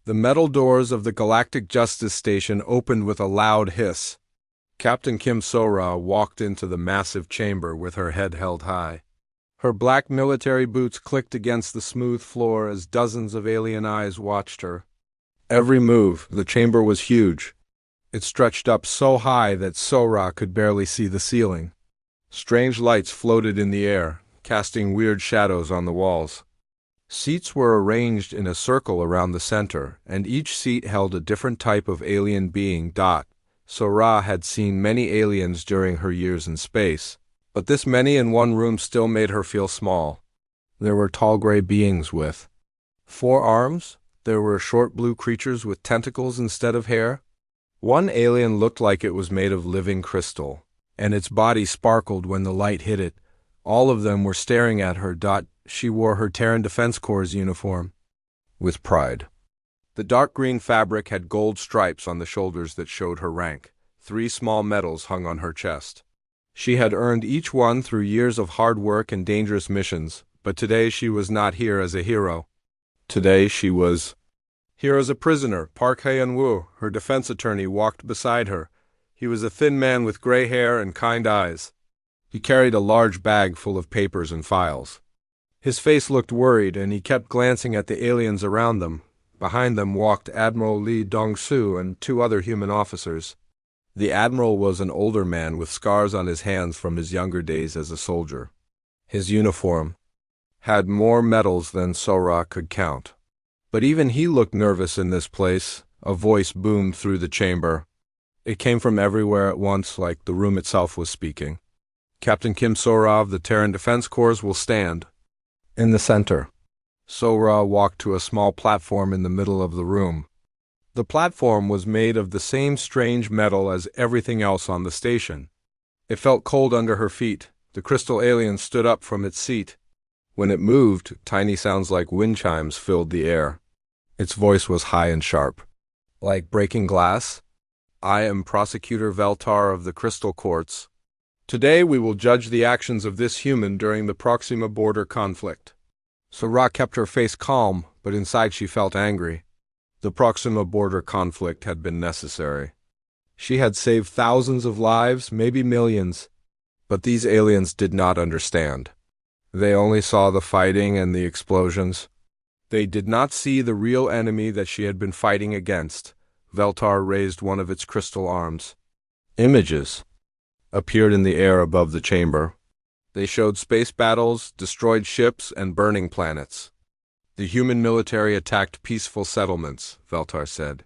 The metal doors of the Galactic Justice Station opened with a loud hiss. Captain Kim So-ra walked into the massive chamber with her head held high. Her black military boots clicked against the smooth floor as dozens of alien eyes watched her. Every move, the chamber was huge. It stretched up so high that So-ra could barely see the ceiling. Strange lights floated in the air, casting weird shadows on the walls. Seats were arranged in a circle around the center, and each seat held a different type of alien being. So-ra had seen many aliens during her years in space, but this many in one room still made her feel small. There were tall gray beings with 4 arms. There were short blue creatures with tentacles instead of hair. One alien looked like it was made of living crystal, and its body sparkled when the light hit it. All of them were staring at her. She wore her Terran Defense Corps' uniform with pride. The dark green fabric had gold stripes on the shoulders that showed her rank. 3 small medals hung on her chest. She had earned each one through years of hard work and dangerous missions, but today she was not here as a hero. Today she was here as a prisoner. Park Hae-woo, her defense attorney, walked beside her. He was a thin man with gray hair and kind eyes. He carried a large bag full of papers and files. His face looked worried, and he kept glancing at the aliens around them. Behind them walked Admiral Lee Dong-soo and 2 other human officers. The admiral was an older man with scars on his hands from his younger days as a soldier. His uniform had more medals than So-ra could count. But even he looked nervous in this place. A voice boomed through the chamber. It came from everywhere at once, like the room itself was speaking. Captain Kim So-ra of the Terran Defense Corps will stand. In the center. So-ra walked to a small platform in the middle of the room. The platform was made of the same strange metal as everything else on the station. It felt cold under her feet. The crystal alien stood up from its seat. When it moved, tiny sounds like wind chimes filled the air. Its voice was high and sharp. Like breaking glass. I am Prosecutor Veltar of the Crystal Courts. Today we will judge the actions of this human during the Proxima border conflict. So-ra kept her face calm, but inside she felt angry. The Proxima border conflict had been necessary. She had saved thousands of lives, maybe millions. But these aliens did not understand. They only saw the fighting and the explosions. They did not see the real enemy that she had been fighting against. Veltar raised one of its crystal arms. Images appeared in the air above the chamber. They showed space battles, destroyed ships, and burning planets. The human military attacked peaceful settlements, Veltar said.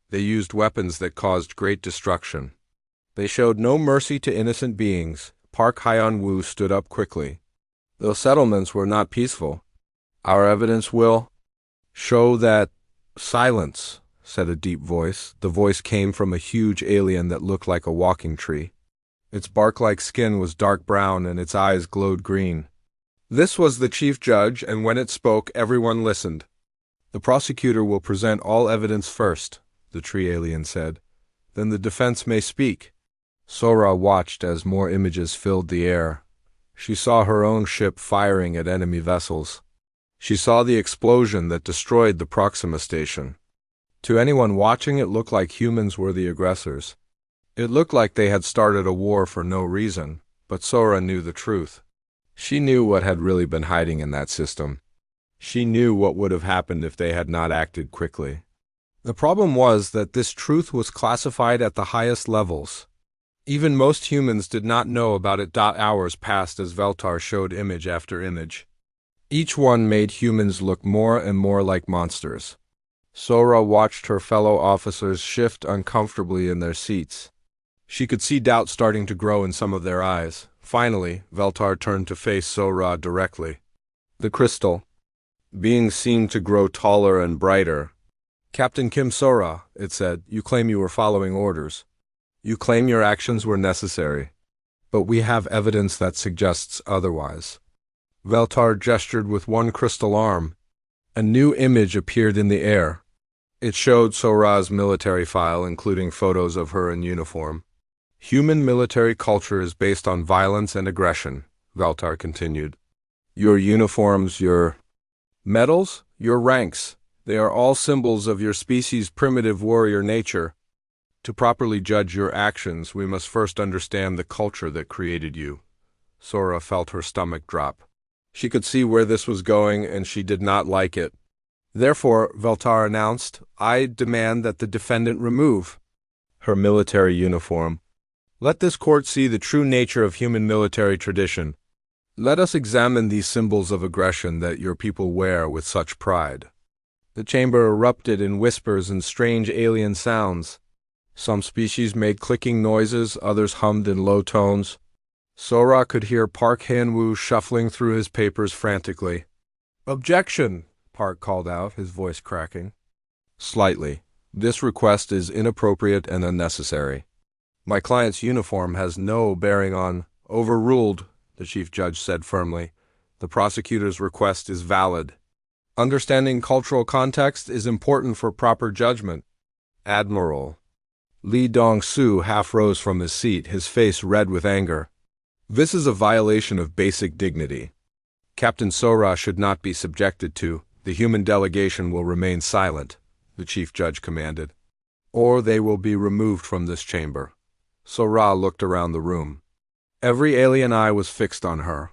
They used weapons that caused great destruction. They showed no mercy to innocent beings. Park Hae-woo stood up quickly. Those settlements were not peaceful. Our evidence will show that. Silence, said a deep voice. The voice came from a huge alien that looked like a walking tree. Its bark-like skin was dark brown and its eyes glowed green. This was the chief judge, and when it spoke, everyone listened. The prosecutor will present all evidence first, the tree alien said. Then the defense may speak. So-ra watched as more images filled the air. She saw her own ship firing at enemy vessels. She saw the explosion that destroyed the Proxima station. To anyone watching, it looked like humans were the aggressors. It looked like they had started a war for no reason, but So-ra knew the truth. She knew what had really been hiding in that system. She knew what would have happened if they had not acted quickly. The problem was that this truth was classified at the highest levels. Even most humans did not know about it. Hours passed as Veltar showed image after image. Each one made humans look more and more like monsters. So-ra watched her fellow officers shift uncomfortably in their seats. She could see doubt starting to grow in some of their eyes. Finally, Veltar turned to face So-ra directly. The crystal beings seemed to grow taller and brighter. Captain Kim So-ra, it said, you claim you were following orders. You claim your actions were necessary. But we have evidence that suggests otherwise. Veltar gestured with one crystal arm. A new image appeared in the air. It showed So-ra's military file, including photos of her in uniform. Human military culture is based on violence and aggression, Veltar continued. Your uniforms, your medals, your ranks, They are all symbols of your species' primitive warrior nature. To properly judge your actions, we must first understand the culture that created you. Sora felt her stomach drop. She could see where this was going, and she did not like it. Therefore, Veltar announced, I demand that the defendant remove her military uniform. Let this court see the true nature of human military tradition. Let us examine these symbols of aggression that your people wear with such pride. The chamber erupted in whispers and strange alien sounds. Some species made clicking noises, others hummed in low tones. Sora could hear Park Han-woo shuffling through his papers frantically. Objection, Park called out, his voice cracking. Slightly. This request is inappropriate and unnecessary. My client's uniform has no bearing on. Overruled, the chief judge said firmly. The prosecutor's request is valid. Understanding cultural context is important for proper judgment. Admiral. Lee Dong-soo half rose from his seat, his face red with anger. This is a violation of basic dignity. Captain Sora should not be subjected to. The human delegation will remain silent, the chief judge commanded. Or they will be removed from this chamber. Sora looked around the room. Every alien eye was fixed on her.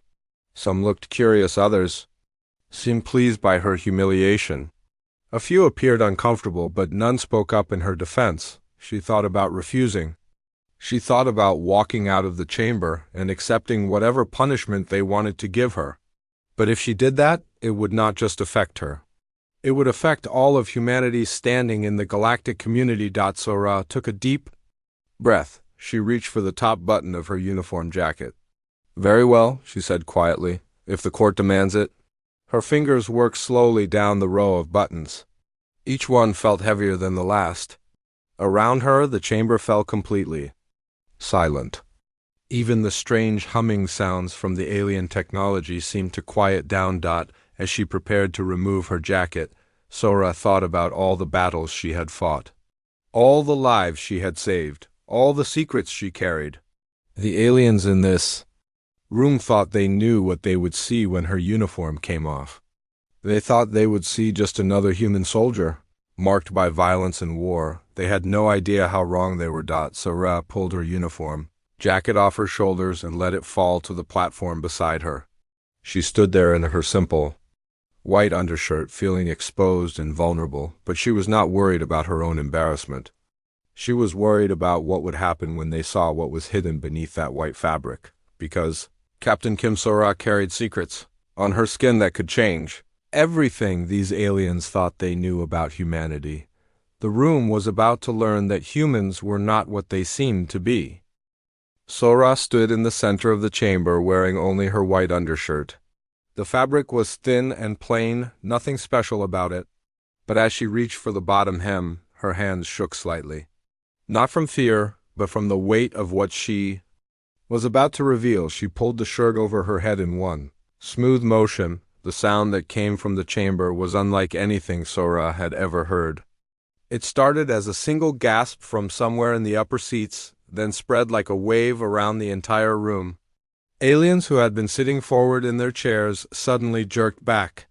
Some looked curious, others seemed pleased by her humiliation. A few appeared uncomfortable, but none spoke up in her defense. She thought about refusing. She thought about walking out of the chamber and accepting whatever punishment they wanted to give her. But if she did that, it would not just affect her. It would affect all of humanity's standing in the galactic community. Sora took a deep breath. She reached for the top button of her uniform jacket. Very well, she said quietly, if the court demands it. Her fingers worked slowly down the row of buttons. Each one felt heavier than the last. Around her, the chamber fell completely silent. Even the strange humming sounds from the alien technology seemed to quiet down. As she prepared to remove her jacket, Sora thought about all the battles she had fought, all the lives she had saved, all the secrets she carried. The aliens in this room thought they knew what they would see when her uniform came off. They thought they would see just another human soldier, marked by violence and war. They had no idea how wrong they were. Sora pulled her uniform jacket off her shoulders and let it fall to the platform beside her. She stood there in her simple white undershirt, feeling exposed and vulnerable, but she was not worried about her own embarrassment. She was worried about what would happen when they saw what was hidden beneath that white fabric, because Captain Kim Sora carried secrets on her skin that could change everything these aliens thought they knew about humanity. The room was about to learn that humans were not what they seemed to be. Sora stood in the center of the chamber wearing only her white undershirt. The fabric was thin and plain, nothing special about it, but as she reached for the bottom hem, her hands shook slightly. Not from fear, but from the weight of what she was about to reveal. She pulled the shirt over her head in one smooth motion. The sound that came from the chamber was unlike anything Sora had ever heard. It started as a single gasp from somewhere in the upper seats, then spread like a wave around the entire room. Aliens who had been sitting forward in their chairs suddenly jerked back.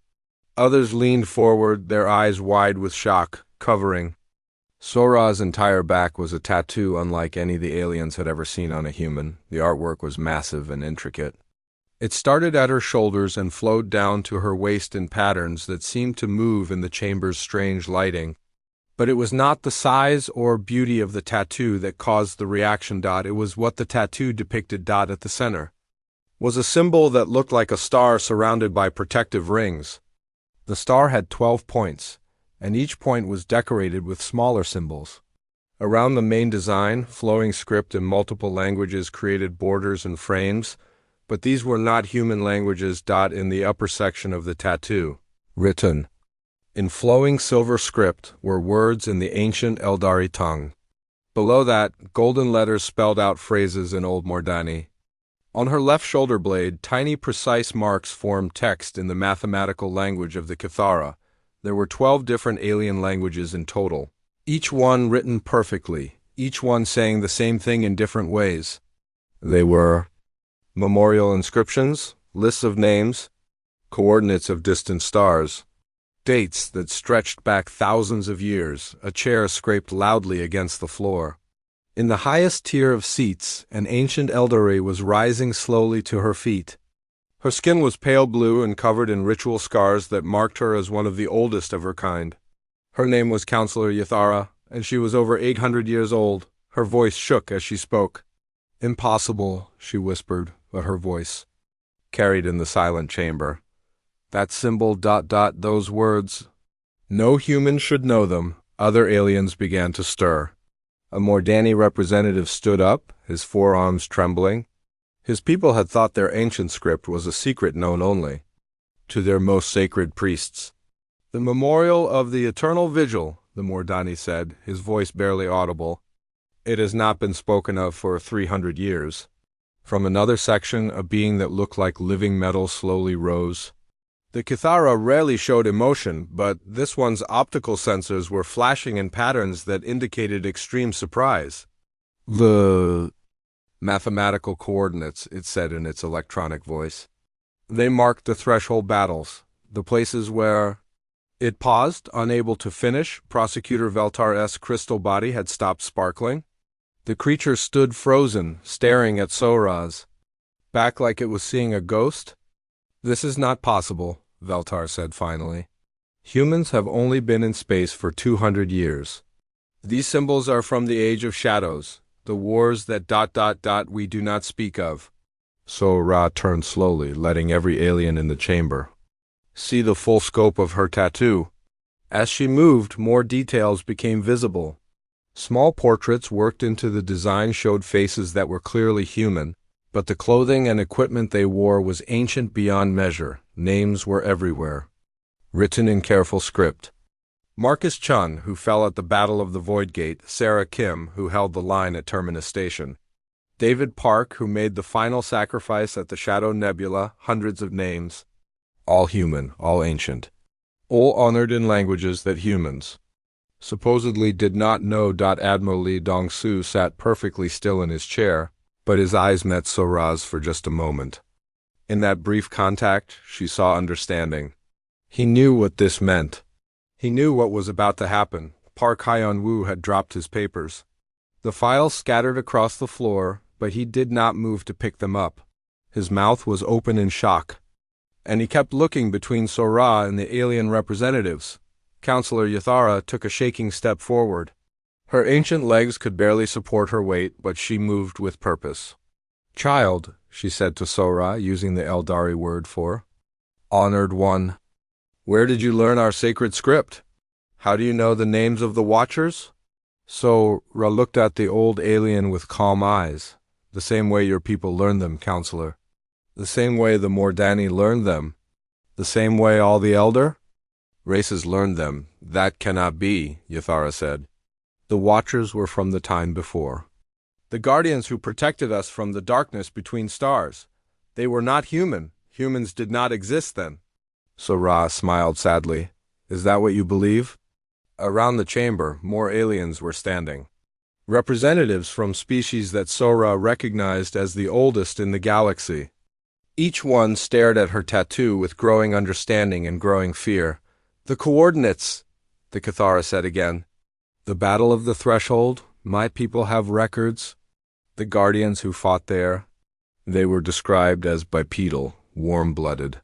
Others leaned forward, their eyes wide with shock, covering. Sora's entire back was a tattoo unlike any the aliens had ever seen on a human. The artwork was massive and intricate. It started at her shoulders and flowed down to her waist in patterns that seemed to move in the chamber's strange lighting. But it was not the size or beauty of the tattoo that caused the reaction. It was what the tattoo depicted. At the center was a symbol that looked like a star surrounded by protective rings. The star had 12 points, and each point was decorated with smaller symbols. Around the main design, flowing script in multiple languages created borders and frames, but these were not human languages. In the upper section of the tattoo, written in flowing silver script, were words in the ancient Eldari tongue. Below that, golden letters spelled out phrases in Old Mordani. On her left shoulder blade, tiny precise marks formed text in the mathematical language of the Cathara. There were 12 different alien languages in total, each one written perfectly, each one saying the same thing in different ways. They were memorial inscriptions, lists of names, coordinates of distant stars. dates that stretched back thousands of years. A chair scraped loudly against the floor. In the highest tier of seats, an ancient elderly was rising slowly to her feet. Her skin was pale blue and covered in ritual scars that marked her as one of the oldest of her kind. Her name was Counselor Yathara, and she was over 800 years old. Her voice shook as she spoke. "Impossible," she whispered, but her voice carried in the silent chamber. "That symbol ... those words. No human should know them." Other aliens began to stir. A Mordani representative stood up, his forearms trembling. His people had thought their ancient script was a secret known only to their most sacred priests. "The memorial of the eternal vigil," the Mordani said, his voice barely audible. "It has not been spoken of for 300 years. From another section, a being that looked like living metal slowly rose. The Kithara rarely showed emotion, but this one's optical sensors were flashing in patterns that indicated extreme surprise. "The mathematical coordinates," it said in its electronic voice. "They marked the threshold battles, the places where—" It paused, unable to finish. Prosecutor Veltar's crystal body had stopped sparkling. The creature stood frozen, staring at Soraz, back like it was seeing a ghost. "This is not possible," Veltar said finally. "Humans have only been in space for 200 years. These symbols are from the Age of Shadows, the wars that ... we do not speak of." So Ra turned slowly, letting every alien in the chamber see the full scope of her tattoo. As she moved, more details became visible. Small portraits worked into the design showed faces that were clearly human, but the clothing and equipment they wore was ancient beyond measure. Names were everywhere, written in careful script. Marcus Chun, who fell at the Battle of the Void Gate; Sarah Kim, who held the line at Terminus Station; David Park, who made the final sacrifice at the Shadow Nebula. Hundreds of names. All human, all ancient. All honored in languages that humans supposedly did not know. Admiral Li Dongsu sat perfectly still in his chair, but his eyes met Soraz for just a moment. In that brief contact, she saw understanding. He knew what this meant. He knew what was about to happen. Park Hyun-woo had dropped his papers. The files scattered across the floor, but he did not move to pick them up. His mouth was open in shock, and he kept looking between Sora and the alien representatives. Counselor Yathara took a shaking step forward. Her ancient legs could barely support her weight, but she moved with purpose. "Child," she said to Sora, using the Eldari word for honored one, "where did you learn our sacred script? How do you know the names of the Watchers?" Sora looked at the old alien with calm eyes. "The same way your people learned them, Counselor. The same way the Mordani learned them. The same way all the Elder races learned them." "That cannot be," Yathara said. "The Watchers were from the time before. The guardians who protected us from the darkness between stars. They were not human. Humans did not exist then." Sora smiled sadly. "Is that what you believe?" Around the chamber, more aliens were standing. Representatives from species that Sora recognized as the oldest in the galaxy. Each one stared at her tattoo with growing understanding and growing fear. "The coordinates," the Cathara said again. "The Battle of the Threshold. My people have records. The guardians who fought there. They were described as bipedal, warm-blooded.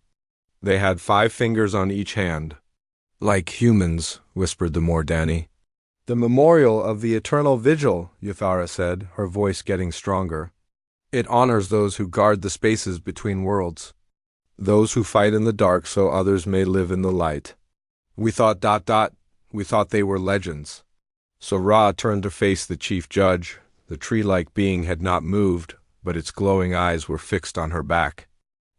They had 5 fingers on each hand." "Like humans," whispered the Mordani. "The memorial of the eternal vigil," Yathara said, her voice getting stronger. "It honors those who guard the spaces between worlds. Those who fight in the dark so others may live in the light. We thought ... we thought they were legends." So Ra turned to face the chief judge. The tree-like being had not moved, but its glowing eyes were fixed on her back.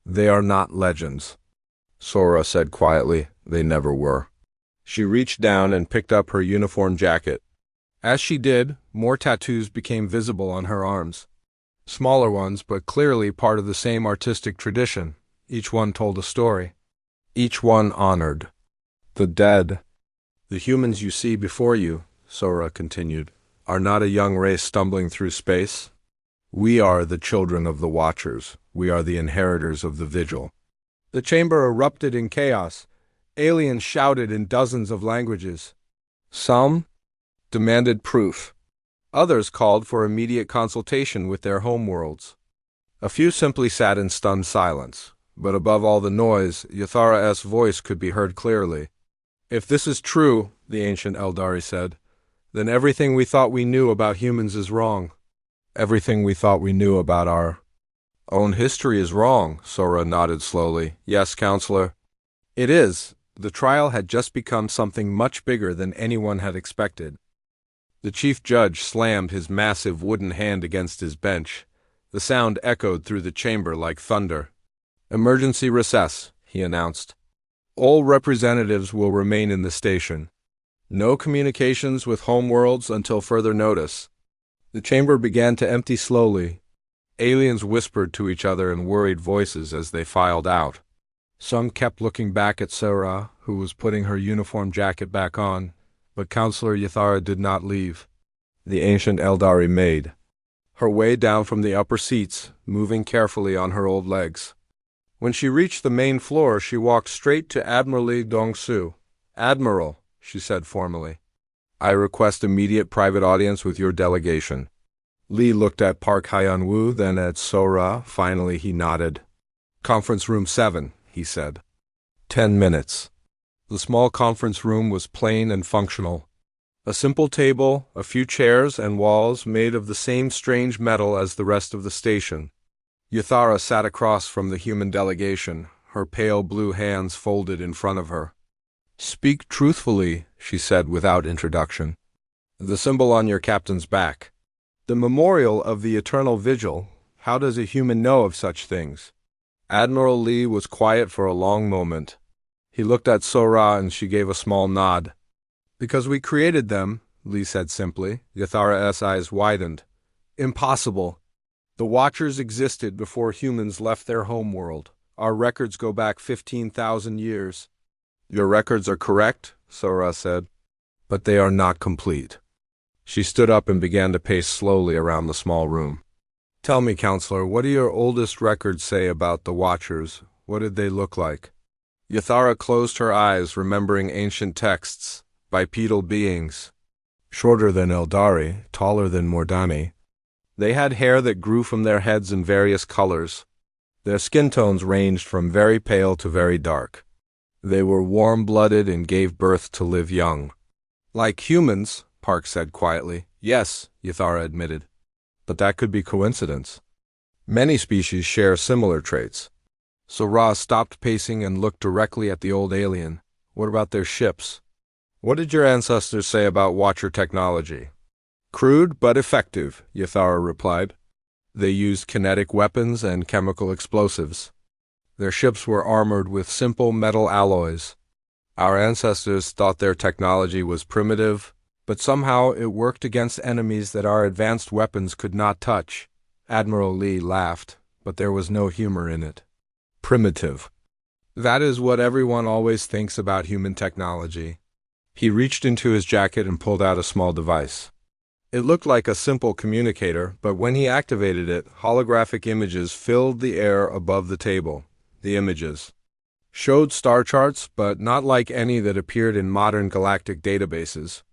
"They are not legends," Sora said quietly. "They never were." She reached down and picked up her uniform jacket. As she did, more tattoos became visible on her arms. Smaller ones, but clearly part of the same artistic tradition. Each one told a story. Each one honored the dead. "The humans you see before you," Sora continued, "are not a young race stumbling through space. We are the children of the Watchers. We are the inheritors of the Vigil." The chamber erupted in chaos. Aliens shouted in dozens of languages. Some demanded proof. Others called for immediate consultation with their homeworlds. A few simply sat in stunned silence, but above all the noise, Yathara's voice could be heard clearly. If this is true, the ancient Eldari said, then everything we thought we knew about humans is wrong. Everything we thought we knew about our own history is wrong, Sora nodded slowly. Yes, Counselor. It is. The trial had just become something much bigger than anyone had expected. The chief judge slammed his massive wooden hand against his bench. The sound echoed through the chamber like thunder. Emergency recess, he announced. All representatives will remain in the station. No communications with homeworlds until further notice. The chamber began to empty slowly. Aliens whispered to each other in worried voices as they filed out. Some kept looking back at Sora, who was putting her uniform jacket back on, but Counselor Yathara did not leave. The ancient Eldari made her way down from the upper seats, moving carefully on her old legs. When she reached the main floor, she walked straight to Admiral Li Dongsu. Admiral, she said formally, I request immediate private audience with your delegation. Li looked at Park Hyeon-woo, then at Sora. Finally, he nodded. Conference room 7, he said. 10 minutes. The small conference room was plain and functional. A simple table, a few chairs, and walls made of the same strange metal as the rest of the station. Yathara sat across from the human delegation, her pale blue hands folded in front of her. Speak truthfully, she said without introduction. The symbol on your captain's back. The memorial of the eternal vigil. How does a human know of such things? Admiral Li was quiet for a long moment. He looked at Sora and she gave a small nod. Because we created them, Li said simply. Yathara's eyes widened. Impossible. The Watchers existed before humans left their homeworld. Our records go back 15,000 years. Your records are correct, Sora said, but they are not complete. She stood up and began to pace slowly around the small room. Tell me, Counselor, what do your oldest records say about the Watchers? What did they look like? Yathara closed her eyes, remembering ancient texts, bipedal beings. Shorter than Eldari, taller than Mordani. They had hair that grew from their heads in various colors. Their skin tones ranged from very pale to very dark. They were warm-blooded and gave birth to live young. Like humans, Park said quietly. Yes, Yathara admitted. But that could be coincidence. Many species share similar traits. Sora stopped pacing and looked directly at the old alien. What about their ships? What did your ancestors say about Watcher technology? Crude but effective, Yathara replied. They used kinetic weapons and chemical explosives. Their ships were armored with simple metal alloys. Our ancestors thought their technology was primitive, but somehow it worked against enemies that our advanced weapons could not touch. Admiral Li laughed, but there was no humor in it. Primitive. That is what everyone always thinks about human technology. He reached into his jacket and pulled out a small device. It looked like a simple communicator, but when he activated it, holographic images filled the air above the table. The images showed star charts, but not like any that appeared in modern galactic databases.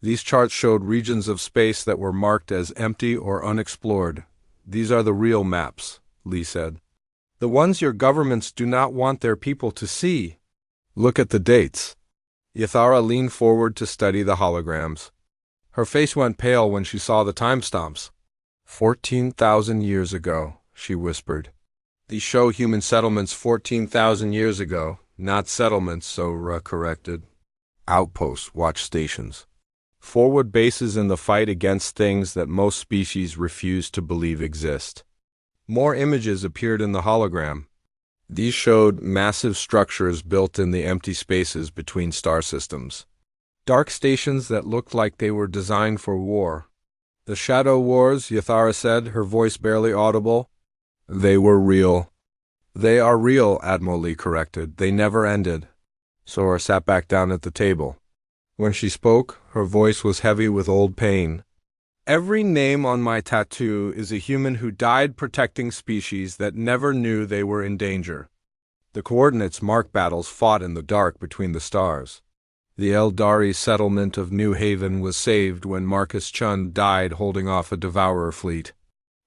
These charts showed regions of space that were marked as empty or unexplored. These are the real maps, Li said. The ones your governments do not want their people to see. Look at the dates. Yathara leaned forward to study the holograms. Her face went pale when she saw the timestamps. 14,000 years ago, she whispered. These show human settlements 14,000 years ago, not settlements, Sora corrected. Outposts, watch stations. Forward bases in the fight against things that most species refuse to believe exist. More images appeared in the hologram. These showed massive structures built in the empty spaces between star systems. Dark stations that looked like they were designed for war. The Shadow Wars, Yathara said, her voice barely audible. They were real. They are real, Admiral Li corrected. They never ended. Sora sat back down at the table. When she spoke, her voice was heavy with old pain. Every name on my tattoo is a human who died protecting species that never knew they were in danger. The coordinates mark battles fought in the dark between the stars. The Eldari settlement of New Haven was saved when Marcus Chun died holding off a Devourer fleet.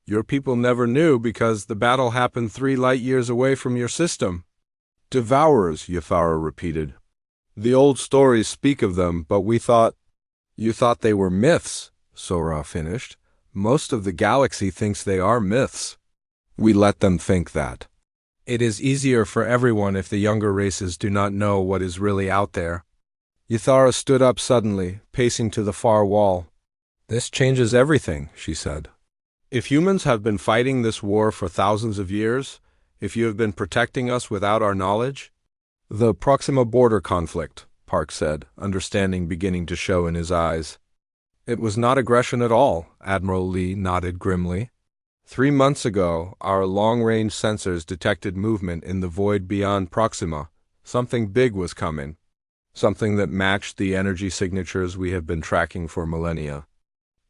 Your people never knew because the battle happened 3 light years away from your system. Devourers, Yathara repeated. The old stories speak of them, but we thought— You thought they were myths, Sora finished. Most of the galaxy thinks they are myths. We let them think that. It is easier for everyone if the younger races do not know what is really out there. Yathara stood up suddenly, pacing to the far wall. This changes everything, she said. If humans have been fighting this war for thousands of years, if you have been protecting us without our knowledge— The Proxima border conflict, Park said, understanding beginning to show in his eyes. It was not aggression at all, Admiral Lee nodded grimly. 3 months ago, our long-range sensors detected movement in the void beyond Proxima. Something big was coming. Something that matched the energy signatures we have been tracking for millennia.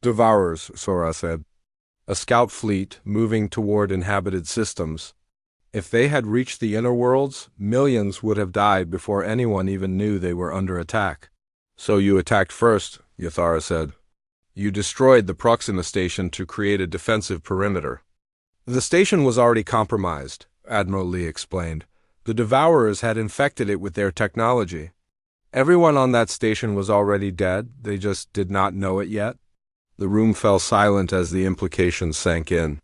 Devourers, Sora said. A scout fleet moving toward inhabited systems. If they had reached the inner worlds, millions would have died before anyone even knew they were under attack. So you attacked first, Yathara said. You destroyed the Proxima station to create a defensive perimeter. The station was already compromised, Admiral Lee explained. The Devourers had infected it with their technology. Everyone on that station was already dead, they just did not know it yet. The room fell silent as the implications sank in.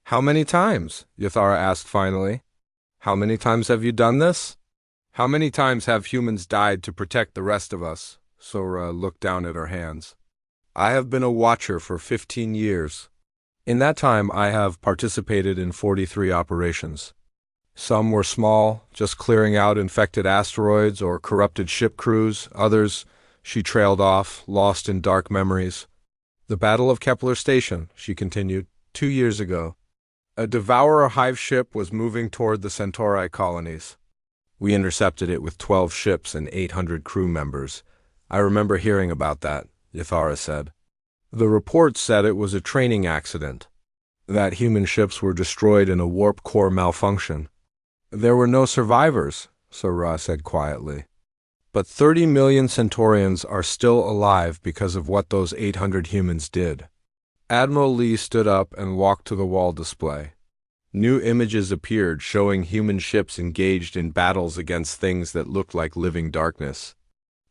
How many times? Yathara asked finally. How many times have you done this? How many times have humans died to protect the rest of us? Sora looked down at her hands. I have been a watcher for 15 years. In that time, I have participated in 43 operations. Some were small, just clearing out infected asteroids or corrupted ship crews. Others, she trailed off, lost in dark memories. The Battle of Kepler Station, she continued, 2 years ago. A Devourer hive ship was moving toward the Centauri colonies. We intercepted it with 12 ships and 800 crew members. I remember hearing about that, Yathara said. The reports said it was a training accident, that human ships were destroyed in a warp core malfunction. There were no survivors, Sora said quietly. But 30 million Centaurians are still alive because of what those 800 humans did. Admiral Lee stood up and walked to the wall display. New images appeared showing human ships engaged in battles against things that looked like living darkness.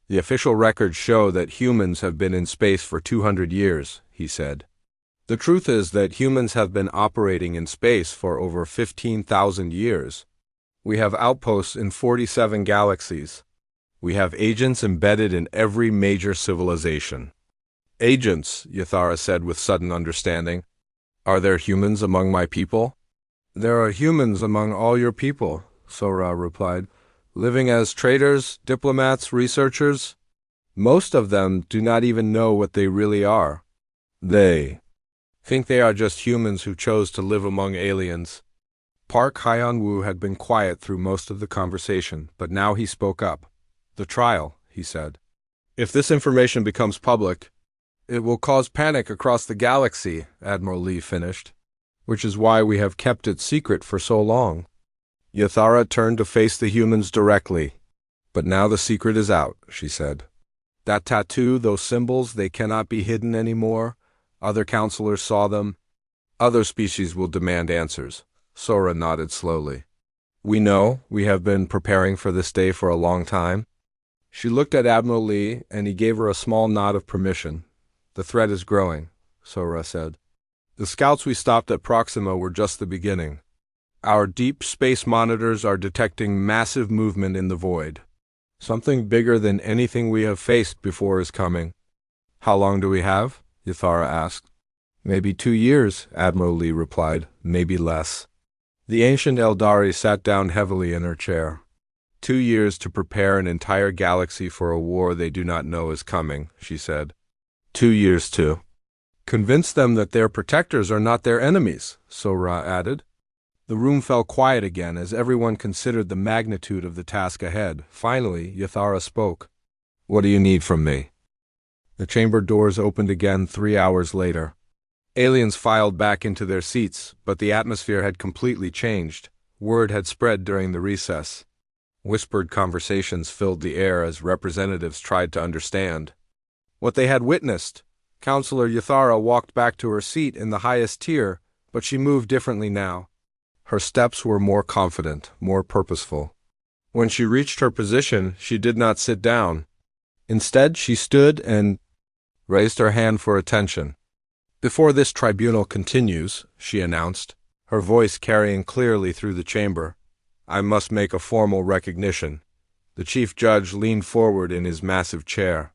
The official records show that humans have been in space for 200 years, he said. The truth is that humans have been operating in space for over 15,000 years. We have outposts in 47 galaxies. We have agents embedded in every major civilization. Agents, Yathara said with sudden understanding. Are there humans among my people? There are humans among all your people, Sora replied, living as traders, diplomats, researchers. Most of them do not even know what they really are. They think they are just humans who chose to live among aliens. Park Hyun-woo had been quiet through most of the conversation, but now he spoke up. The trial, he said. If this information becomes public, it will cause panic across the galaxy, Admiral Lee finished, which is why we have kept it secret for so long. Yathara turned to face the humans directly. But now the secret is out, she said. That tattoo, those symbols, they cannot be hidden anymore. Other counselors saw them. Other species will demand answers. Sora nodded slowly. We know. We have been preparing for this day for a long time. She looked at Admiral Lee, and he gave her a small nod of permission. The threat is growing, Sora said. The scouts we stopped at Proxima were just the beginning. Our deep space monitors are detecting massive movement in the void. Something bigger than anything we have faced before is coming. How long do we have? Yathara asked. Maybe 2 years, Admiral Lee replied. Maybe less. The ancient Eldari sat down heavily in her chair. 2 years to prepare an entire galaxy for a war they do not know is coming, she said. 2 years to convince them that their protectors are not their enemies, Sora added. The room fell quiet again as everyone considered the magnitude of the task ahead. Finally, Yathara spoke. What do you need from me? The chamber doors opened again 3 hours later. Aliens filed back into their seats, but the atmosphere had completely changed. Word had spread during the recess. Whispered conversations filled the air as representatives tried to understand what they had witnessed. Counselor Yathara walked back to her seat in the highest tier, but she moved differently now. Her steps were more confident, more purposeful. When she reached her position, she did not sit down. Instead, she stood and raised her hand for attention. "Before this tribunal continues," she announced, her voice carrying clearly through the chamber, "I must make a formal recognition." The chief judge leaned forward in his massive chair.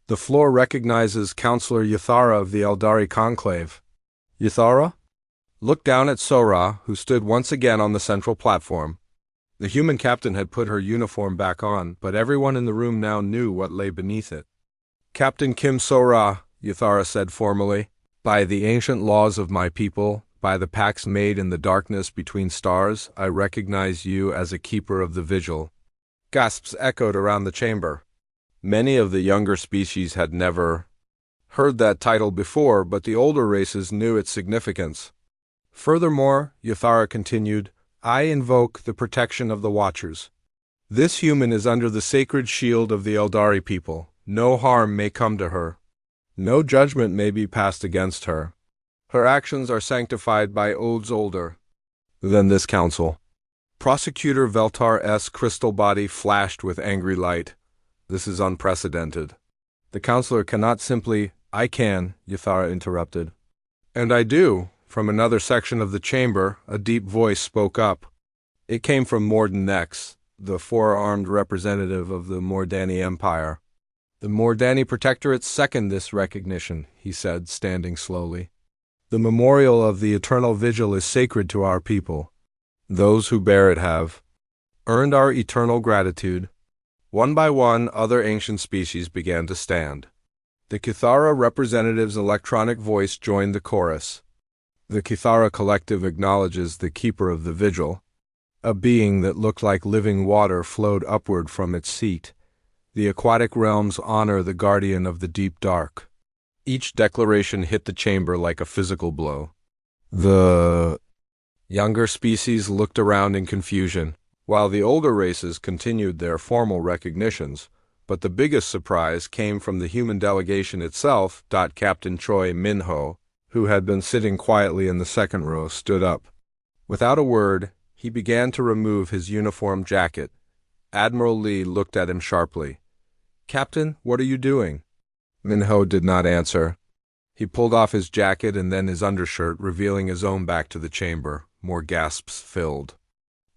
"The floor recognizes Counselor Yathara of the Eldari Conclave." Yathara looked down at Sora, who stood once again on the central platform. The human captain had put her uniform back on, but everyone in the room now knew what lay beneath it. "Captain Kim Sora," Yathara said formally, "by the ancient laws of my people, by the pacts made in the darkness between stars, I recognize you as a keeper of the vigil." Gasps echoed around the chamber. Many of the younger species had never heard that title before, but the older races knew its significance. "Furthermore," Yathara continued, "I invoke the protection of the Watchers. This human is under the sacred shield of the Eldari people. No harm may come to her. No judgment may be passed against her. Her actions are sanctified by oaths older than this council." Prosecutor Veltar S. crystal body flashed with angry light. "This is unprecedented. The counselor cannot simply—" "I can," Yathara interrupted. "And I do." From another section of the chamber, a deep voice spoke up. It came from Morden Nex, the four-armed representative of the Mordani Empire. "The Mordani Protectorates second this recognition," he said, standing slowly. "The memorial of the eternal vigil is sacred to our people. Those who bear it have earned our eternal gratitude." One by one, other ancient species began to stand. The Kithara representative's electronic voice joined the chorus. "The Kithara collective acknowledges the keeper of the vigil. A being that looked like living water flowed upward from its seat. The aquatic realms honor the guardian of the deep dark." Each declaration hit the chamber like a physical blow. The younger species looked around in confusion, while the older races continued their formal recognitions, but the biggest surprise came from the human delegation itself. Captain Choi Minho, who had been sitting quietly in the second row, stood up. Without a word, he began to remove his uniform jacket. Admiral Lee looked at him sharply. "Captain, what are you doing?" Minho did not answer. He pulled off his jacket and then his undershirt, revealing his own back to the chamber. More gasps filled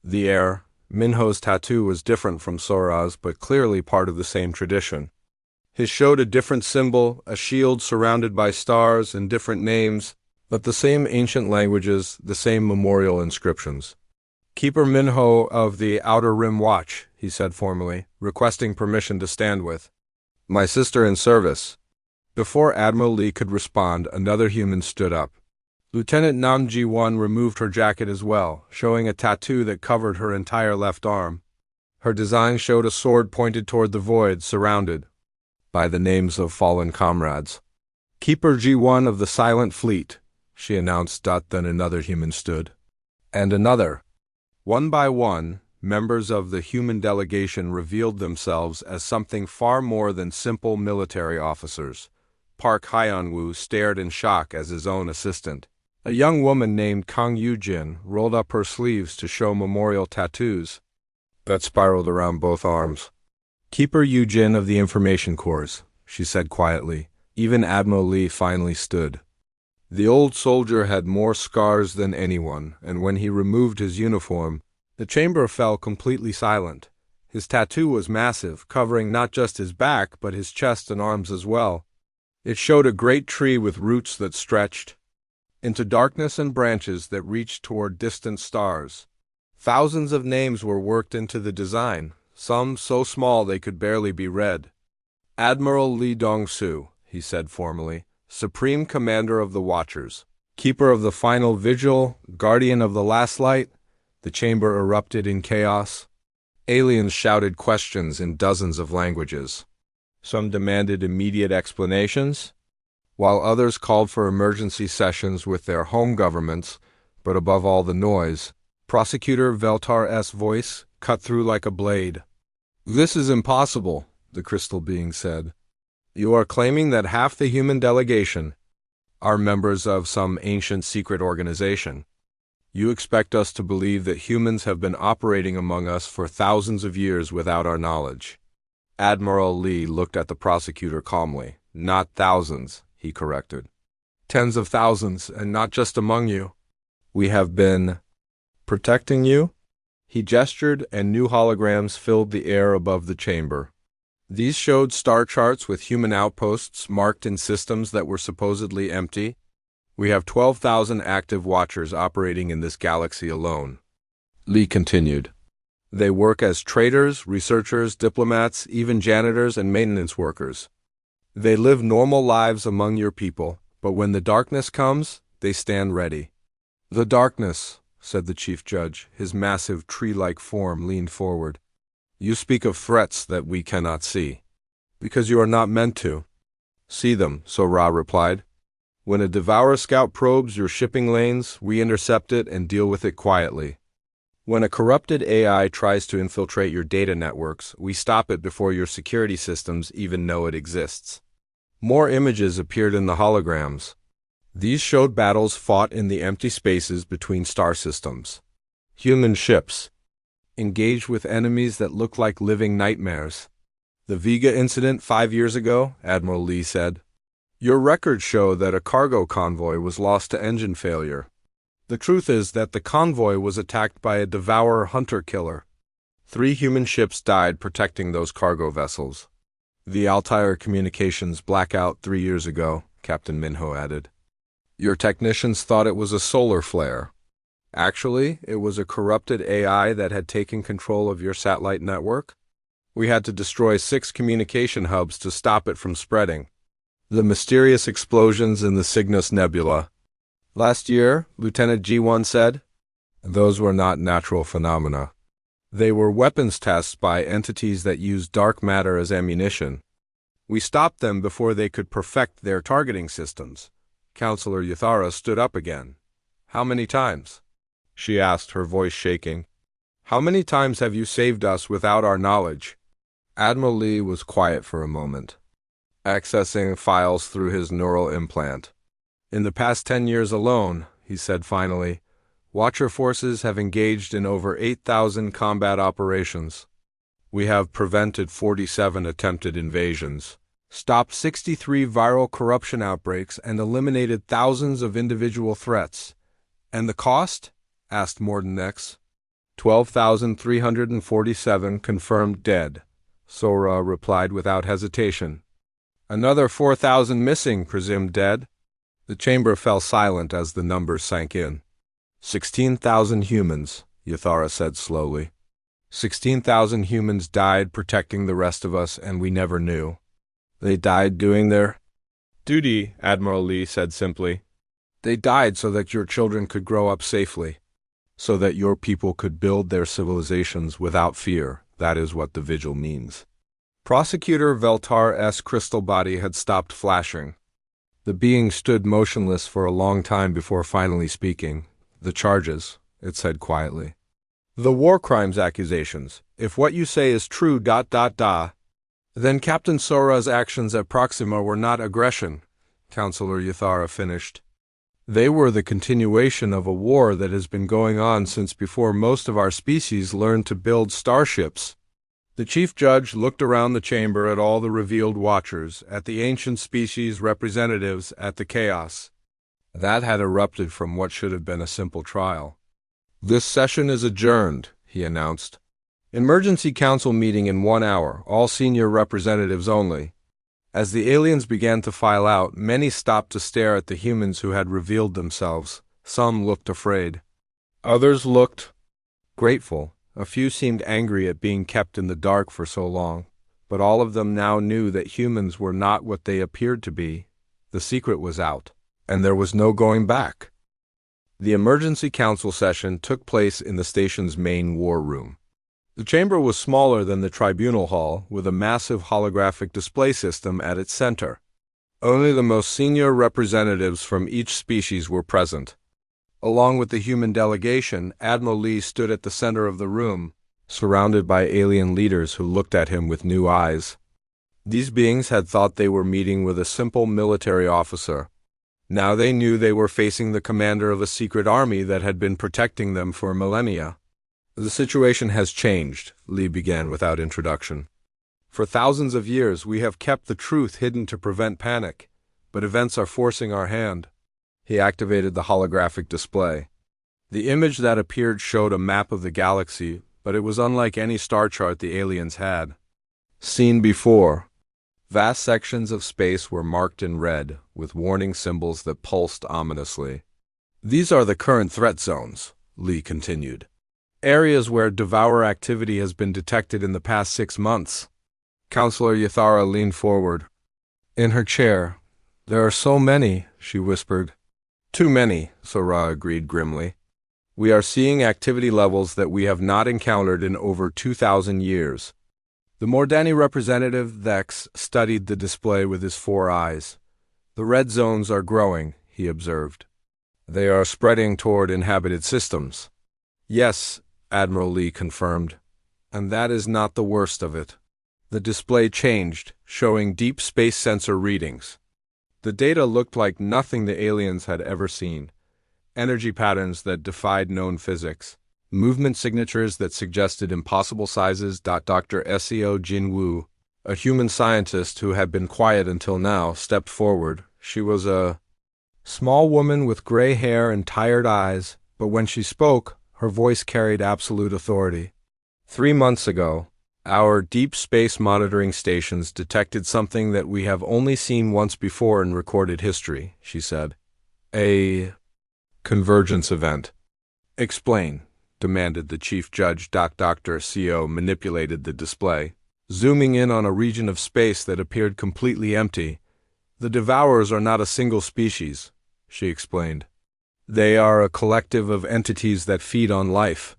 the air. Minho's tattoo was different from Sora's, but clearly part of the same tradition. His showed a different symbol, a shield surrounded by stars and different names, but the same ancient languages, the same memorial inscriptions. "Keeper Minho of the Outer Rim Watch," he said formally, requesting permission to stand with my sister in service. Before Admiral Lee could respond, another human stood up. Lieutenant Nam Ji-won removed her jacket as well, showing a tattoo that covered her entire left arm. Her design showed a sword pointed toward the void, surrounded by the names of fallen comrades. "Keeper G1 of the Silent Fleet," she announced. Then another human stood. And another. One by one, members of the human delegation revealed themselves as something far more than simple military officers. Park Hyun-woo stared in shock as his own assistant. A young woman named Kang Yoo-jin rolled up her sleeves to show memorial tattoos that spiraled around both arms. "Keeper Yoo-jin of the Information Corps," she said quietly. Even Admiral Lee finally stood. The old soldier had more scars than anyone, and when he removed his uniform, the chamber fell completely silent. His tattoo was massive, covering not just his back, but his chest and arms as well. It showed a great tree with roots that stretched into darkness and branches that reached toward distant stars. Thousands of names were worked into the design, some so small they could barely be read. "Admiral Lee Dong-soo," he said formally, "Supreme Commander of the Watchers, Keeper of the Final Vigil, Guardian of the Last Light." The chamber erupted in chaos. Aliens shouted questions in dozens of languages. Some demanded immediate explanations, while others called for emergency sessions with their home governments, but above all the noise, Prosecutor Veltar's voice cut through like a blade. "This is impossible," the crystal being said. "You are claiming that half the human delegation are members of some ancient secret organization. You expect us to believe that humans have been operating among us for thousands of years without our knowledge." Admiral Lee looked at the prosecutor calmly. "Not thousands," he corrected. "Tens of thousands, and not just among you. We have been protecting you?" He gestured, and new holograms filled the air above the chamber. These showed star charts with human outposts marked in systems that were supposedly empty. "We have 12,000 active watchers operating in this galaxy alone," Lee continued. "They work as traders, researchers, diplomats, even janitors and maintenance workers. They live normal lives among your people, but when the darkness comes, they stand ready." "The darkness," said the chief judge. His massive tree-like form leaned forward. "You speak of threats that we cannot see, because you are not meant to see them," Sora replied. "When a Devourer scout probes your shipping lanes, we intercept it and deal with it quietly. When a corrupted AI tries to infiltrate your data networks, we stop it before your security systems even know it exists." More images appeared in the holograms. These showed battles fought in the empty spaces between star systems. Human ships engaged with enemies that looked like living nightmares. "The Vega incident 5 years ago," Admiral Lee said. "Your records show that a cargo convoy was lost to engine failure. The truth is that the convoy was attacked by a Devourer hunter-killer. 3 human ships died protecting those cargo vessels. The Altair communications blackout 3 years ago," Captain Minho added. "Your technicians thought it was a solar flare. Actually, it was a corrupted AI that had taken control of your satellite network. We had to destroy 6 communication hubs to stop it from spreading." The mysterious explosions in the Cygnus Nebula last year, Lieutenant G1 said, "Those were not natural phenomena. They were weapons tests by entities that used dark matter as ammunition. We stopped them before they could perfect their targeting systems." Counselor Yuthara stood up again. "How many times?" she asked, her voice shaking. "How many times have you saved us without our knowledge?" Admiral Lee was quiet for a moment, accessing files through his neural implant. "In the past 10 years alone," he said finally, "Watcher forces have engaged in over 8,000 combat operations. We have prevented 47 attempted invasions, stopped 63 viral corruption outbreaks, and eliminated thousands of individual threats." "And the cost?" asked Mordenix. 12,347 confirmed dead," Sora replied without hesitation. "Another 4,000 missing, presumed dead." The chamber fell silent as the numbers sank in. 16,000 humans, Yuthara said slowly. 16,000 humans died protecting the rest of us, and we never knew. They died doing their duty, Admiral Lee said simply. They died so that your children could grow up safely, so that your people could build their civilizations without fear. That is what the vigil means. Prosecutor Veltar's crystal body had stopped flashing. The being stood motionless for a long time before finally speaking. "The charges," it said quietly. "The war crimes accusations. If what you say is true, then Captain Sora's actions at Proxima were not aggression," Counselor Yuthara finished. "They were the continuation of a war that has been going on since before most of our species learned to build starships." The chief judge looked around the chamber at all the revealed watchers, at the ancient species representatives, at the chaos that had erupted from what should have been a simple trial. "This session is adjourned," he announced. "Emergency council meeting in 1 hour, all senior representatives only." As the aliens began to file out, many stopped to stare at the humans who had revealed themselves. Some looked afraid. Others looked grateful. A few seemed angry at being kept in the dark for so long, but all of them now knew that humans were not what they appeared to be. The secret was out, and there was no going back. The emergency council session took place in the station's main war room. The chamber was smaller than the tribunal hall, with a massive holographic display system at its center. Only the most senior representatives from each species were present. Along with the human delegation, Admiral Lee stood at the center of the room, surrounded by alien leaders who looked at him with new eyes. These beings had thought they were meeting with a simple military officer. Now they knew they were facing the commander of a secret army that had been protecting them for millennia. "The situation has changed," Lee began without introduction. "For thousands of years we have kept the truth hidden to prevent panic, but events are forcing our hand." He activated the holographic display. The image that appeared showed a map of the galaxy, but it was unlike any star chart the aliens had seen before. Vast sections of space were marked in red, with warning symbols that pulsed ominously. "These are the current threat zones," Lee continued. "Areas where devourer activity has been detected in the past 6 months. Counselor Yathara leaned forward. In her chair. "There are so many," she whispered. "Too many," Sora agreed grimly. "We are seeing activity levels that we have not encountered in over 2,000 years. The Mordani representative Thex studied the display with his 4 eyes. "The red zones are growing," he observed. "They are spreading toward inhabited systems." "Yes," Admiral Lee confirmed. "And that is not the worst of it." The display changed, showing deep space sensor readings. The data looked like nothing the aliens had ever seen. Energy patterns that defied known physics. Movement signatures that suggested impossible sizes. Dr. Seo Jinwoo, a human scientist who had been quiet until now, stepped forward. She was a small woman with gray hair and tired eyes, but when she spoke, her voice carried absolute authority. 3 months ago, our deep space monitoring stations detected something that we have only seen once before in recorded history, she said. A convergence event. "Explain," demanded the chief judge. Dr. Seo manipulated the display, zooming in on a region of space that appeared completely empty. "The Devourers are not a single species," she explained. "They are a collective of entities that feed on life,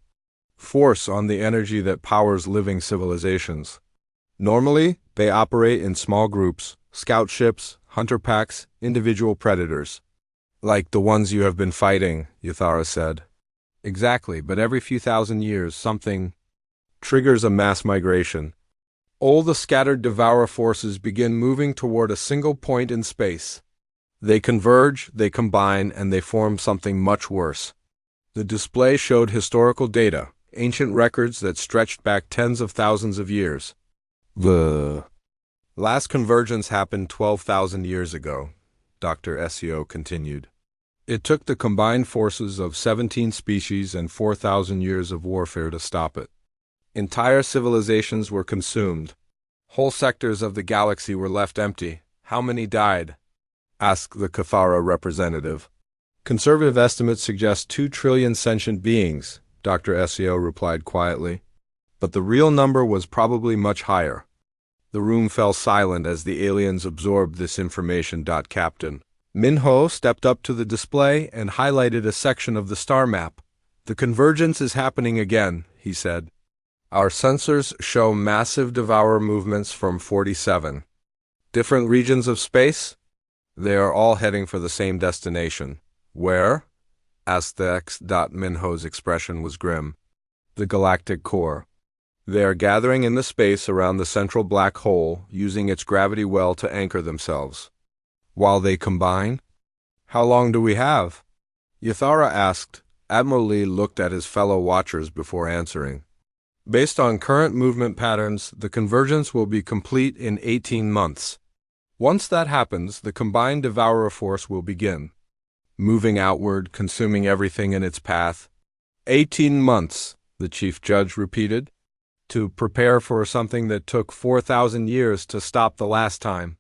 force on the energy that powers living civilizations. Normally, they operate in small groups, scout ships, hunter packs, individual predators. Like the ones you have been fighting," Yathara said. "Exactly, but every few thousand years something triggers a mass migration. All the scattered devourer forces begin moving toward a single point in space. They converge, they combine, and they form something much worse." The display showed historical data, ancient records that stretched back tens of thousands of years. "The last convergence happened 12,000 years ago," Dr. Seo continued. "It took the combined forces of 17 species and 4,000 years of warfare to stop it. Entire civilizations were consumed. Whole sectors of the galaxy were left empty. How many died?" asked the Cathara representative. "Conservative estimates suggest 2 trillion sentient beings," Dr. Seo replied quietly. "But the real number was probably much higher." The room fell silent as the aliens absorbed this information. Captain Minho stepped up to the display and highlighted a section of the star map. "The convergence is happening again," he said. "Our sensors show massive devourer movements from 47 different regions of space. They are all heading for the same destination." "Where?" asked the X. Minho's expression was grim. "The galactic core. They are gathering in the space around the central black hole, using its gravity well to anchor themselves. While they combine?" "How long do we have?" Yathara asked. Admiral Lee looked at his fellow watchers before answering. "Based on current movement patterns, the convergence will be complete in 18 months. Once that happens, the combined devourer force will begin, moving outward, consuming everything in its path." 18 months, the chief judge repeated, "to prepare for something that took 4,000 years to stop the last time."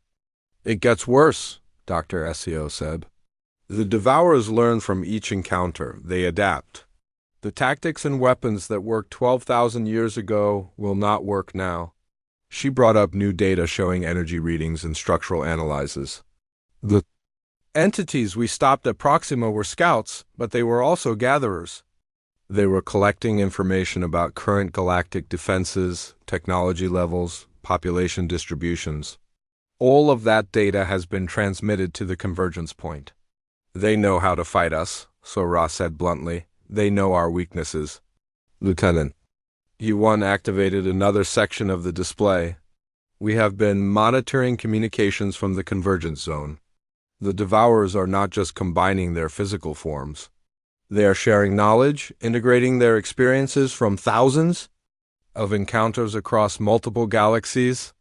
"It gets worse," Dr. Seo said. "The Devourers learn from each encounter. They adapt. The tactics and weapons that worked 12,000 years ago will not work now." She brought up new data showing energy readings and structural analyses. "The entities we stopped at Proxima were scouts, but they were also gatherers. They were collecting information about current galactic defenses, technology levels, population distributions. All of that data has been transmitted to the convergence point. They know how to fight us, Sora said bluntly. They know our weaknesses. Lieutenant, U1 activated another section of the display. We have been monitoring communications from the convergence zone. The Devourers are not just combining their physical forms. They are sharing knowledge, integrating their experiences from thousands of encounters across multiple galaxies.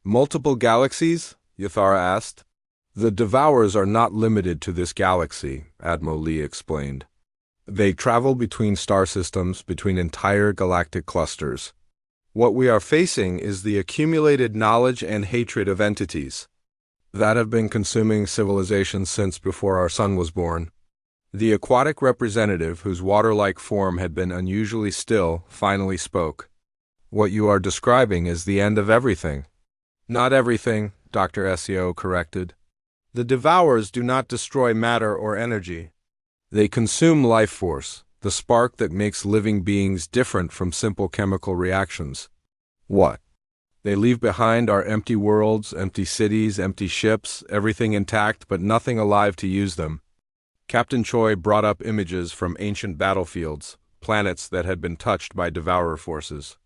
Multiple galaxies? Yathara asked. The Devourers are not limited to this galaxy, Admiral Lee explained. They travel between star systems, between entire galactic clusters. What we are facing is the accumulated knowledge and hatred of entities that have been consuming civilization since before our sun was born. The aquatic representative, whose water-like form had been unusually still, finally spoke. What you are describing is the end of everything. Not everything, Dr. SEO corrected. The Devourers do not destroy matter or energy. They consume life force, the spark that makes living beings different from simple chemical reactions. What? They leave behind our empty worlds, empty cities, empty ships, everything intact but nothing alive to use them. Captain Choi brought up images from ancient battlefields, planets that had been touched by Devourer forces.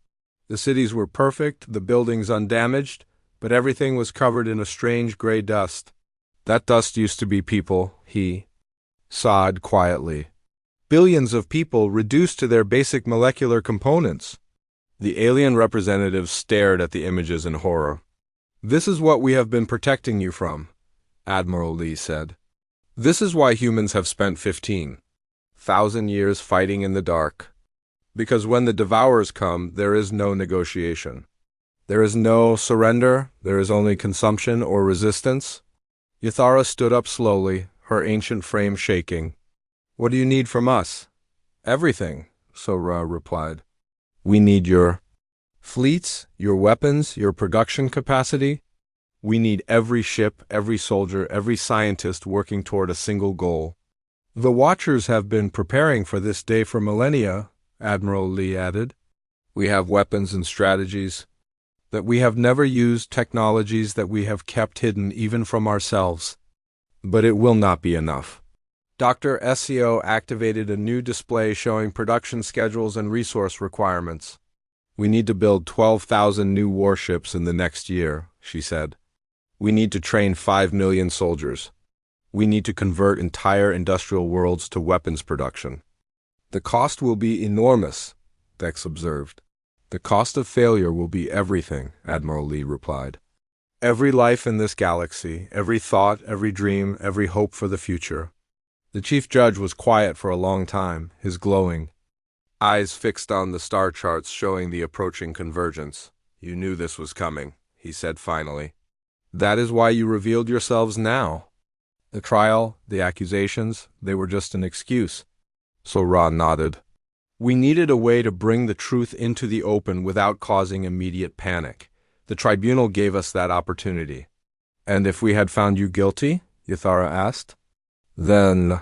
The cities were perfect, the buildings undamaged, but everything was covered in a strange gray dust. That dust used to be people, he sighed quietly. Billions of people reduced to their basic molecular components. The alien representatives stared at the images in horror. This is what we have been protecting you from, Admiral Lee said. This is why humans have spent 15,000 years fighting in the dark. Because when the Devourers come, there is no negotiation. There is no surrender, there is only consumption or resistance. Yathara stood up slowly, her ancient frame shaking. What do you need from us? Everything, Sora replied. We need your fleets, your weapons, your production capacity. We need every ship, every soldier, every scientist working toward a single goal. The Watchers have been preparing for this day for millennia, Admiral Lee added. We have weapons and strategies that we have never used, technologies that we have kept hidden even from ourselves. But it will not be enough. Dr. SEO activated a new display showing production schedules and resource requirements. We need to build 12,000 new warships in the next year, she said. We need to train 5 million soldiers. We need to convert entire industrial worlds to weapons production. The cost will be enormous, Dex observed. The cost of failure will be everything, Admiral Lee replied. Every life in this galaxy, every thought, every dream, every hope for the future. The Chief Judge was quiet for a long time, his glowing eyes fixed on the star charts showing the approaching convergence. You knew this was coming, he said finally. That is why you revealed yourselves now. The trial, the accusations, they were just an excuse. Sora nodded. We needed a way to bring the truth into the open without causing immediate panic. The tribunal gave us that opportunity. And if we had found you guilty? Yathara asked. Then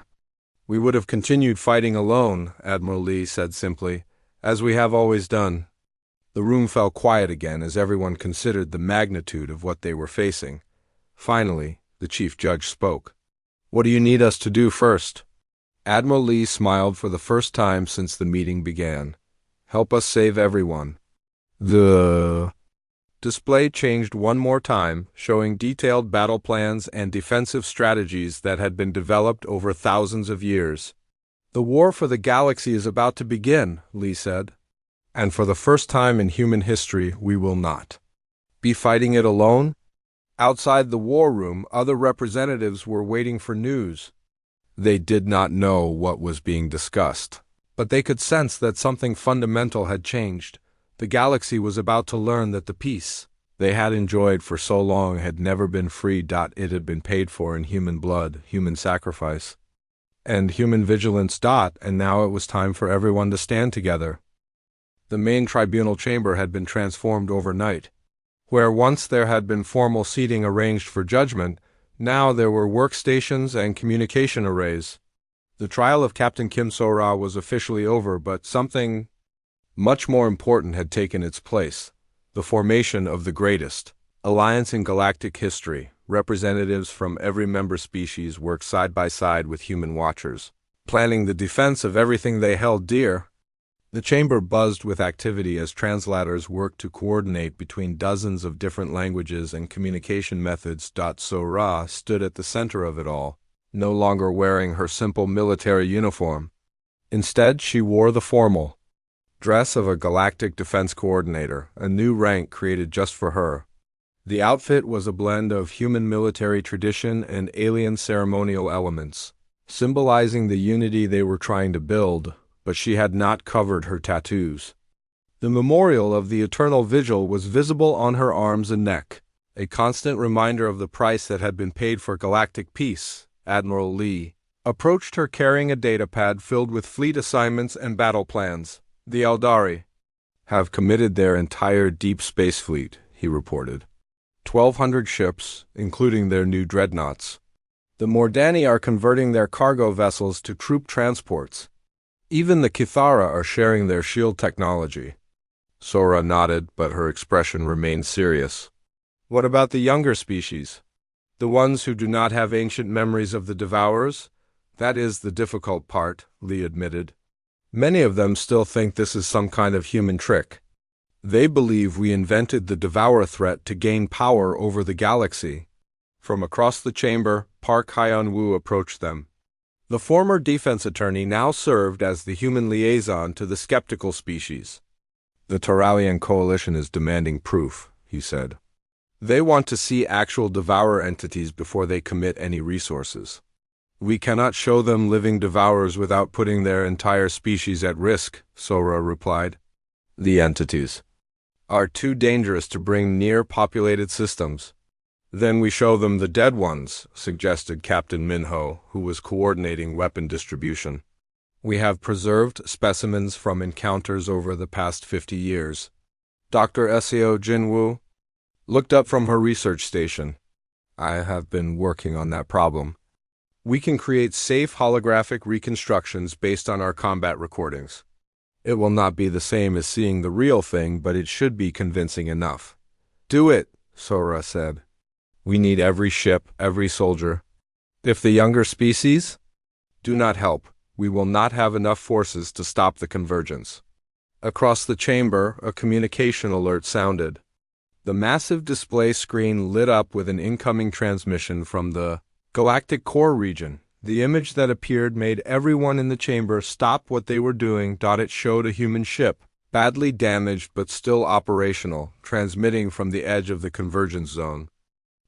we would have continued fighting alone, Admiral Lee said simply, as we have always done. The room fell quiet again as everyone considered the magnitude of what they were facing. Finally, the Chief Judge spoke. What do you need us to do first? Admiral Lee smiled for the first time since the meeting began. Help us save everyone. The display changed one more time, showing detailed battle plans and defensive strategies that had been developed over thousands of years. The war for the galaxy is about to begin, Lee said. And for the first time in human history, we will not be fighting it alone. Outside the war room, other representatives were waiting for news. They did not know what was being discussed, but they could sense that something fundamental had changed. The galaxy was about to learn that the peace they had enjoyed for so long had never been free. It had been paid for in human blood, human sacrifice, and human vigilance. And now it was time for everyone to stand together. The main tribunal chamber had been transformed overnight. Where once there had been formal seating arranged for judgment, now there were workstations and communication arrays. The trial of Captain Kim So-ra was officially over, but something much more important had taken its place. The formation of the greatest alliance in galactic history. Representatives from every member species worked side by side with human watchers. planning the defense of everything they held dear. The chamber buzzed with activity as translators worked to coordinate between dozens of different languages and communication methods. Sora stood at the center of it all, no longer wearing her simple military uniform. Instead, she wore the formal dress of a galactic defense coordinator, a new rank created just for her. The outfit was a blend of human military tradition and alien ceremonial elements, symbolizing the unity they were trying to build, but she had not covered her tattoos. The memorial of the eternal vigil was visible on her arms and neck, a constant reminder of the price that had been paid for galactic peace. Admiral Lee approached her carrying a datapad filled with fleet assignments and battle plans. The Eldari have committed their entire deep space fleet, he reported. 1,200 ships, including their new dreadnoughts. The Mordani are converting their cargo vessels to troop transports. Even the Kithara are sharing their shield technology. Sora nodded, but her expression remained serious. What about the younger species? The ones who do not have ancient memories of the Devourers? That is the difficult part, Lee admitted. Many of them still think this is some kind of human trick. They believe we invented the Devourer threat to gain power over the galaxy. From across the chamber, Park Hyun-woo approached them. The former defense attorney now served as the human liaison to the skeptical species. The Tauralian coalition is demanding proof, he said. They want to see actual Devourer entities before they commit any resources. We cannot show them living Devourers without putting their entire species at risk, Sora replied. The entities are too dangerous to bring near populated systems. Then we show them the dead ones, suggested Captain Minho, who was coordinating weapon distribution. We have preserved specimens from encounters over the past 50 years. Dr. Seo Jinwoo looked up from her research station. I have been working on that problem. We can create safe holographic reconstructions based on our combat recordings. It will not be the same as seeing the real thing, but it should be convincing enough. Do it, Sora said. We need every ship, every soldier. If the younger species do not help, we will not have enough forces to stop the convergence. Across the chamber, a communication alert sounded. The massive display screen lit up with an incoming transmission from the galactic core region. The image that appeared made everyone in the chamber stop what they were doing. It showed a human ship, badly damaged but still operational, transmitting from the edge of the convergence zone.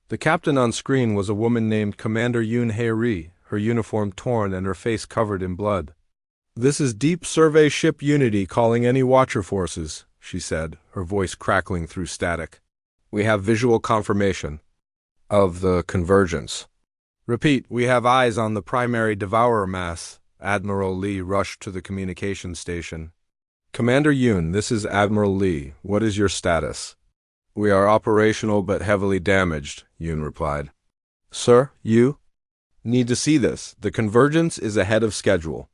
The captain on screen was a woman named Commander Yoon Hae-ri, her uniform torn and her face covered in blood. This is Deep Survey Ship Unity calling any Watcher forces, she said, her voice crackling through static. We have visual confirmation of the convergence. Repeat, we have eyes on the primary Devourer mass. Admiral Lee rushed to the communication station. Commander Yoon, this is Admiral Lee. What is your status? We are operational but heavily damaged, Yoon replied. Sir, you need to see this. The convergence is ahead of schedule.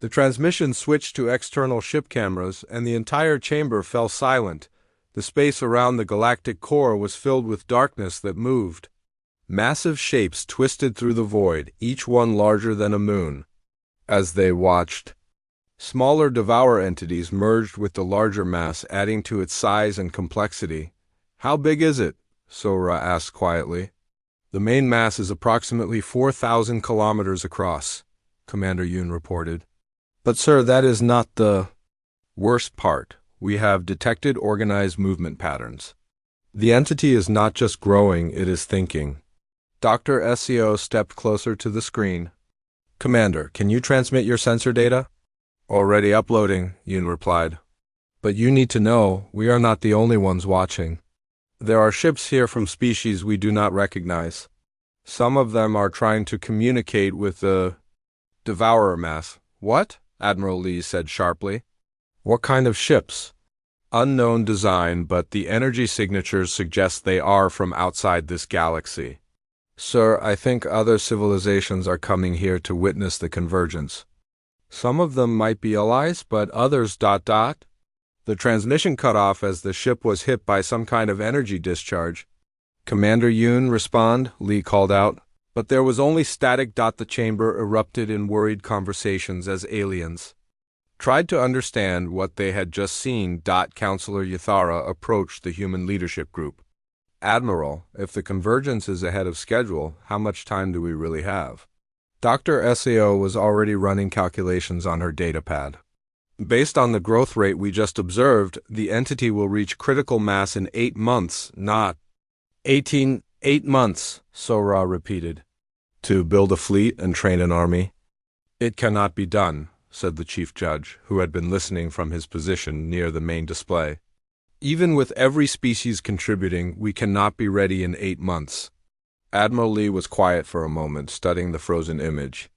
The transmission switched to external ship cameras, and the entire chamber fell silent. The space around the galactic core was filled with darkness that moved. Massive shapes twisted through the void, each one larger than a moon. As they watched, smaller Devourer entities merged with the larger mass, adding to its size and complexity. How big is it? Sora asked quietly. The main mass is approximately 4,000 kilometers across, Commander Yoon reported. But sir, that is not the worst part. We have detected organized movement patterns. The entity is not just growing, it is thinking. Dr. Seo stepped closer to the screen. Commander, can you transmit your sensor data? Already uploading, Yoon replied. But you need to know, we are not the only ones watching. There are ships here from species we do not recognize. Some of them are trying to communicate with the Devourer mass. What? Admiral Lee said sharply. What kind of ships? Unknown design, but the energy signatures suggest they are from outside this galaxy. Sir, I think other civilizations are coming here to witness the convergence. Some of them might be allies, but others ... The transmission cut off as the ship was hit by some kind of energy discharge. Commander Yoon, respond, Lee called out. But there was only static. The chamber erupted in worried conversations as aliens tried to understand what they had just seen. Counselor Yathara approached the human leadership group. Admiral, if the convergence is ahead of schedule, how much time do we really have? Dr. SAO was already running calculations on her datapad. Based on the growth rate we just observed, the entity will reach critical mass in 8 months, not 18. 8 months, Sora repeated. To build a fleet and train an army? It cannot be done, said the chief judge, who had been listening from his position near the main display. Even with every species contributing, we cannot be ready in 8 months. Admiral Lee was quiet for a moment, studying the frozen image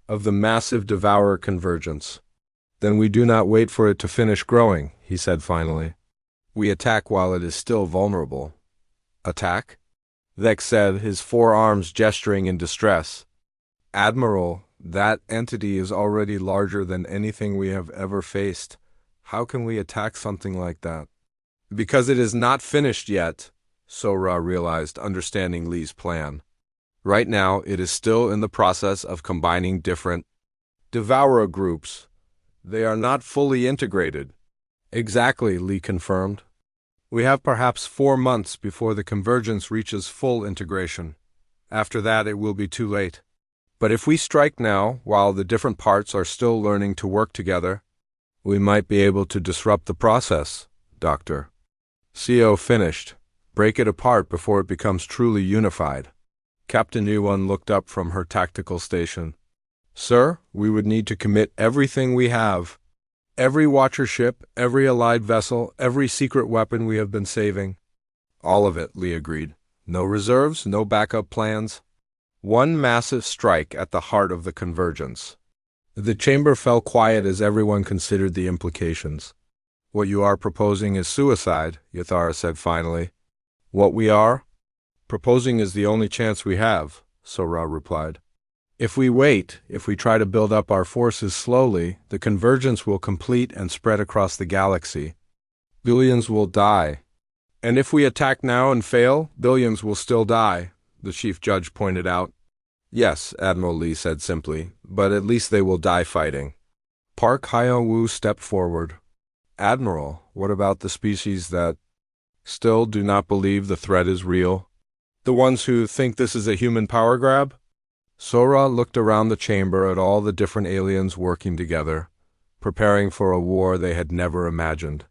of the massive devourer convergence. Then we do not wait for it to finish growing, he said finally. We attack while it is still vulnerable. Attack? Vex said, his forearms gesturing in distress. Admiral, that entity is already larger than anything we have ever faced. How can we attack something like that? Because it is not finished yet, Sora realized, understanding Lee's plan. Right now, it is still in the process of combining different devourer groups. They are not fully integrated. Exactly, Lee confirmed. We have perhaps 4 months before the convergence reaches full integration. After that, it will be too late. But if we strike now, while the different parts are still learning to work together, we might be able to disrupt the process, Doctor. CO finished. Break it apart before it becomes truly unified. Captain Yuan looked up from her tactical station. Sir, we would need to commit everything we have. Every watcher ship, every allied vessel, every secret weapon we have been saving. All of it, Lee agreed. No reserves, no backup plans. One massive strike at the heart of the convergence. The chamber fell quiet as everyone considered the implications. What you are proposing is suicide, Yathara said finally. What we are? Proposing is the only chance we have, Sora replied. If we wait, if we try to build up our forces slowly, the convergence will complete and spread across the galaxy. Billions will die. And if we attack now and fail, billions will still die, the chief judge pointed out. Yes, Admiral Lee said simply, but at least they will die fighting. Park Hyo-woo stepped forward. Admiral, what about the species that still do not believe the threat is real? The ones who think this is a human power grab? Sora looked around the chamber at all the different aliens working together, preparing for a war they had never imagined.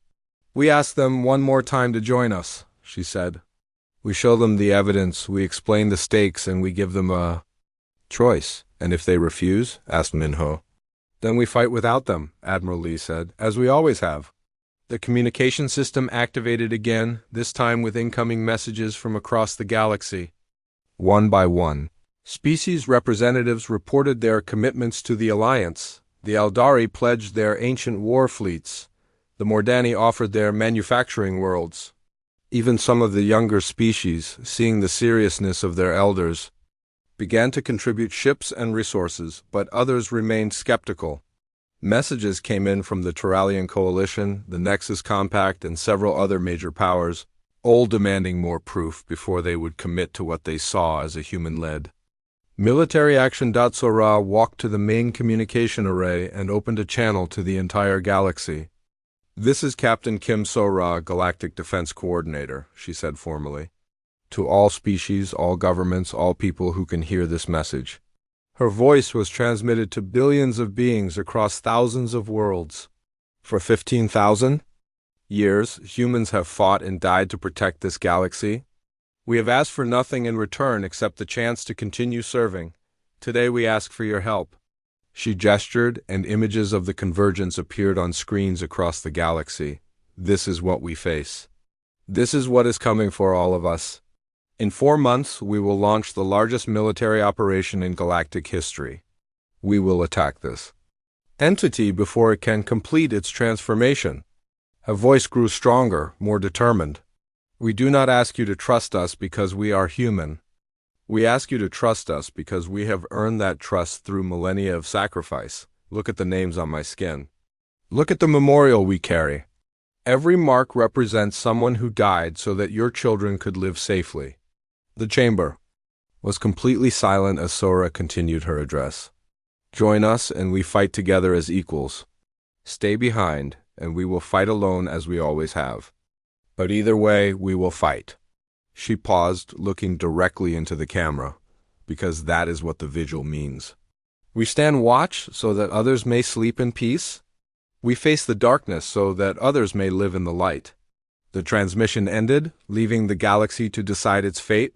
We ask them one more time to join us, she said. We show them the evidence, we explain the stakes, and we give them a choice. And if they refuse? Asked Minho. Then we fight without them, Admiral Lee said, as we always have. The communication system activated again, this time with incoming messages from across the galaxy. One by one, species representatives reported their commitments to the Alliance. The Eldari pledged their ancient war fleets. The Mordani offered their manufacturing worlds. Even some of the younger species, seeing the seriousness of their elders, began to contribute ships and resources, but others remained skeptical. Messages came in from the Turalian Coalition, the Nexus Compact, and several other major powers, all demanding more proof before they would commit to what they saw as a human-led military action. Sora walked to the main communication array and opened a channel to the entire galaxy. This is Captain Kim Sora, Galactic Defense Coordinator, she said formally. To all species, all governments, all people who can hear this message. Her voice was transmitted to billions of beings across thousands of worlds. For 15,000 years, humans have fought and died to protect this galaxy. We have asked for nothing in return except the chance to continue serving. Today we ask for your help. She gestured, and images of the convergence appeared on screens across the galaxy. This is what we face. This is what is coming for all of us. In 4 months, we will launch the largest military operation in galactic history. We will attack this entity before it can complete its transformation. Her voice grew stronger, more determined. We do not ask you to trust us because we are human. We ask you to trust us because we have earned that trust through millennia of sacrifice. Look at the names on my skin. Look at the memorial we carry. Every mark represents someone who died so that your children could live safely. The chamber was completely silent as Sora continued her address. Join us and we fight together as equals. Stay behind and we will fight alone as we always have. But either way, we will fight. She paused, looking directly into the camera, because that is what the vigil means. We stand watch so that others may sleep in peace. We face the darkness so that others may live in the light. The transmission ended, leaving the galaxy to decide its fate.